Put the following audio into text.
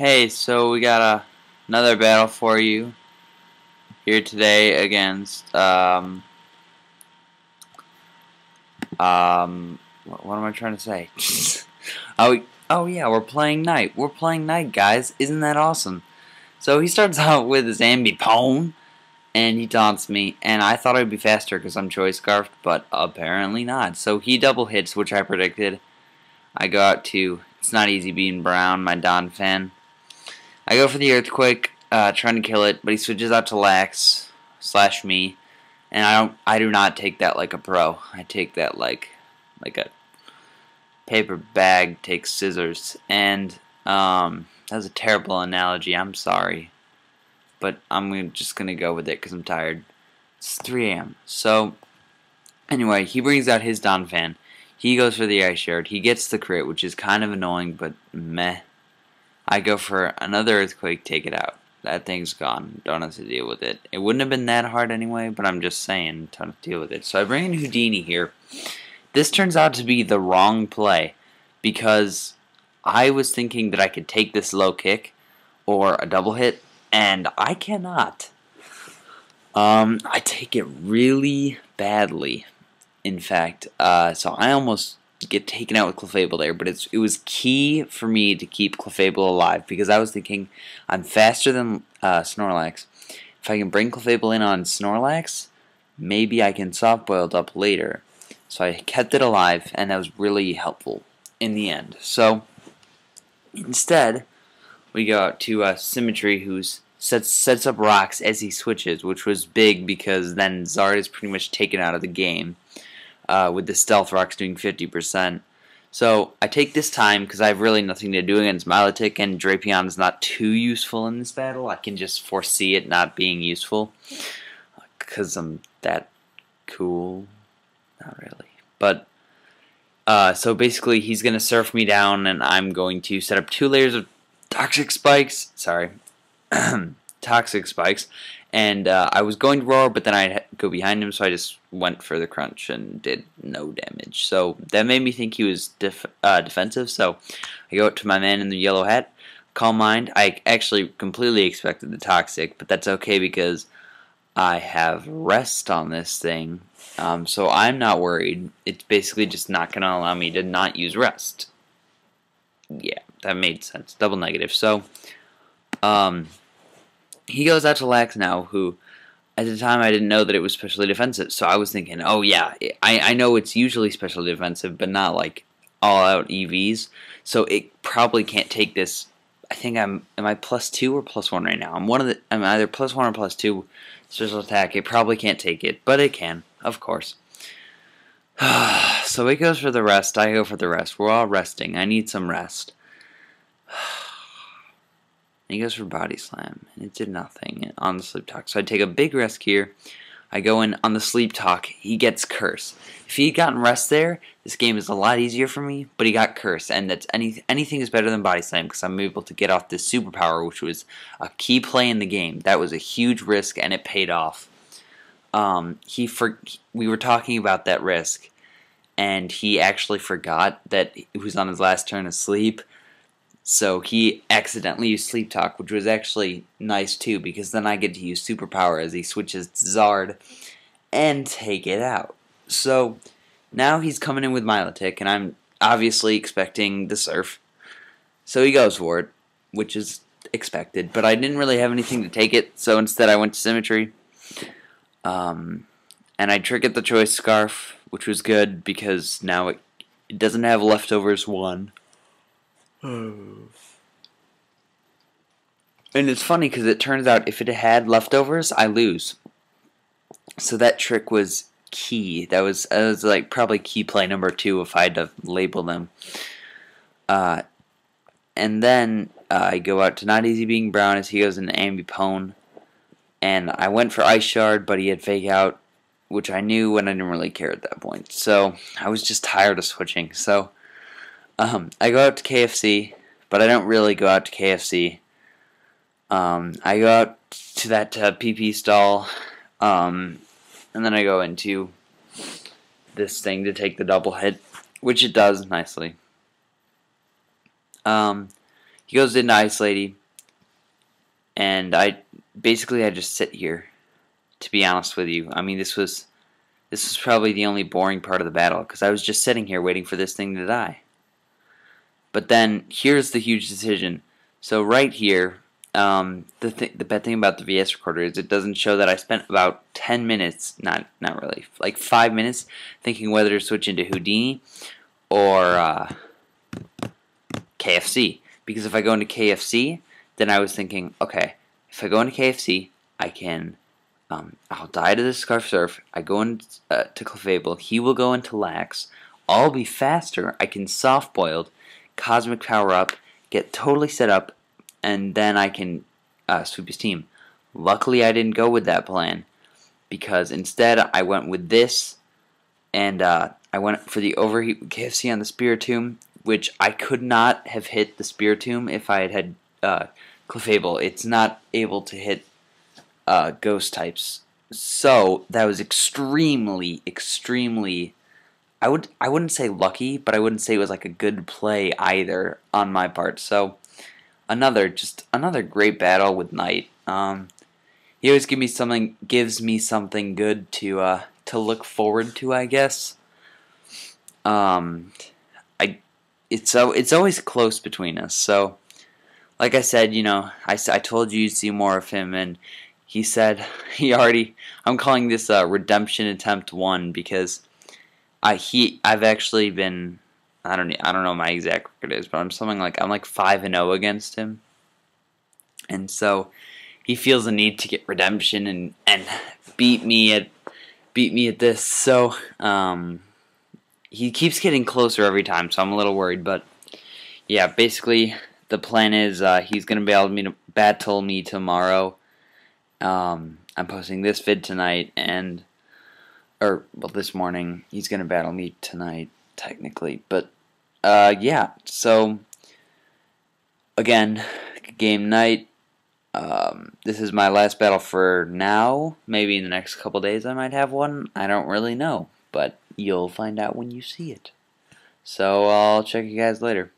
Hey, so we got another battle for you here today against what am I trying to say? Oh yeah, we're playing Knight. We're playing Knight, guys. Isn't that awesome? So he starts out with his ambipone and he taunts me, and I thought I'd be faster because I'm choice scarfed, but apparently not. So he double hits, which I predicted. I go out to It's Not Easy Being Brown, my Don fan. I go for the earthquake, trying to kill it, but he switches out to Lax slash me, and I do not take that like a pro. I take that like a paper bag takes scissors, and that's a terrible analogy. I'm sorry, but I'm just gonna go with it because I'm tired. It's 3 a.m. So anyway, he brings out his Don fan. He goes for the ice shard. He gets the crit, which is kind of annoying, but meh. I go for another earthquake, take it out. That thing's gone. Don't have to deal with it. It wouldn't have been that hard anyway, but I'm just saying, don't have to deal with it. So I bring in Houdini here. This turns out to be the wrong play because I was thinking that I could take this low kick or a double hit, and I cannot. I take it really badly, in fact. So I almost get taken out with Clefable there, but it was key for me to keep Clefable alive because I was thinking I'm faster than Snorlax. If I can bring Clefable in on Snorlax, maybe I can soft boiled up later. So I kept it alive, and that was really helpful in the end. So instead, we go out to Symmetry, who sets up rocks as he switches, which was big because then Zard is pretty much taken out of the game. With the Stealth Rocks doing 50%. So I take this time because I have really nothing to do against Milotic, and Drapion is not too useful in this battle. I can just foresee it not being useful because I'm that cool. Not really. But, so basically he's going to surf me down, and I'm going to set up 2 layers of Toxic Spikes. Sorry. Toxic Spikes. And I was going to roar, but then I'd go behind him, so I just went for the crunch and did no damage. So that made me think he was defensive, so I go up to my man in the yellow hat. Calm Mind. I actually completely expected the Toxic, but that's okay because I have Rest on this thing, so I'm not worried. It's basically just not going to allow me to not use Rest. Yeah, that made sense. Double negative. So, he goes out to Lax now, who, at the time, I didn't know that it was specially defensive. So I was thinking, oh yeah, I know it's usually specially defensive, but not like all-out EVs. So it probably can't take this. I think am I +2 or +1 right now? I'm either +1 or +2 special attack. It probably can't take it, but it can, of course. So he goes for the rest. I go for the rest. We're all resting. I need some rest. He goes for Body Slam, and it did nothing on the Sleep Talk. So I take a big risk here. I go in on the Sleep Talk. He gets Curse. If he had gotten Rest there, this game is a lot easier for me, but he got Curse, and that's anything is better than Body Slam because I'm able to get off this superpower, which was a key play in the game. That was a huge risk, and it paid off. We were talking about that risk, and he actually forgot that it was on his last turn of sleep. So he accidentally used Sleep Talk, which was actually nice too, because then I get to use Superpower as he switches to Zard and take it out. So now he's coming in with Milotic, and I'm obviously expecting the Surf. So he goes for it, which is expected, but I didn't really have anything to take it, so instead I went to Symmetry. And I triggered the Choice Scarf, which was good because now it doesn't have Leftovers 1. And it's funny because it turns out if it had leftovers, I lose. So that trick was key. That was like probably key play number 2 if I had to label them. And then I go out to Not Easy Being Brown as he goes into Ambipone. And I went for Ice Shard, but he had Fake Out, which I knew and I didn't really care at that point. So I was just tired of switching. So I go out to KFC, but I don't really go out to KFC. I go out to that PP stall, and then I go into this thing to take the double hit, which it does nicely. He goes into Ice Lady, and I just sit here. To be honest with you, I mean this was probably the only boring part of the battle because I was just sitting here waiting for this thing to die. But then here's the huge decision. So right here, the bad thing about the VS recorder is it doesn't show that I spent about 10 minutes, not really, like 5 minutes, thinking whether to switch into Houdini or KFC. Because if I go into KFC, then I was thinking, okay, if I go into KFC, I can, I'll die to the Scarf Surf. I go into to Clefable. He will go into Lax. I'll be faster. I can soft boiled, cosmic power up, get totally set up, and then I can sweep his team. Luckily, I didn't go with that plan because instead I went with this, and I went for the overheat KFC on the Spiritomb, which I could not have hit the Spiritomb if I had Clefable. It's not able to hit ghost types, so that was extremely I wouldn't say lucky, but I wouldn't say it was like a good play either on my part. So another great battle with Knight. He always gives me something good to look forward to, I guess. It's always close between us. So like I said, I told you you'd see more of him, and he said I'm calling this redemption attempt 1 because I've actually been, I don't know my exact record is, but I'm I'm like 5-0 against him, and so he feels the need to get redemption and beat me at this. So he keeps getting closer every time, so I'm a little worried. But yeah, basically the plan is he's gonna be able to battle me tomorrow. I'm posting this vid tonight this morning. He's gonna battle me tonight, technically. But yeah. So again, game night. This is my last battle for now. Maybe in the next couple days I might have one. I don't really know, but you'll find out when you see it. So I'll check you guys later.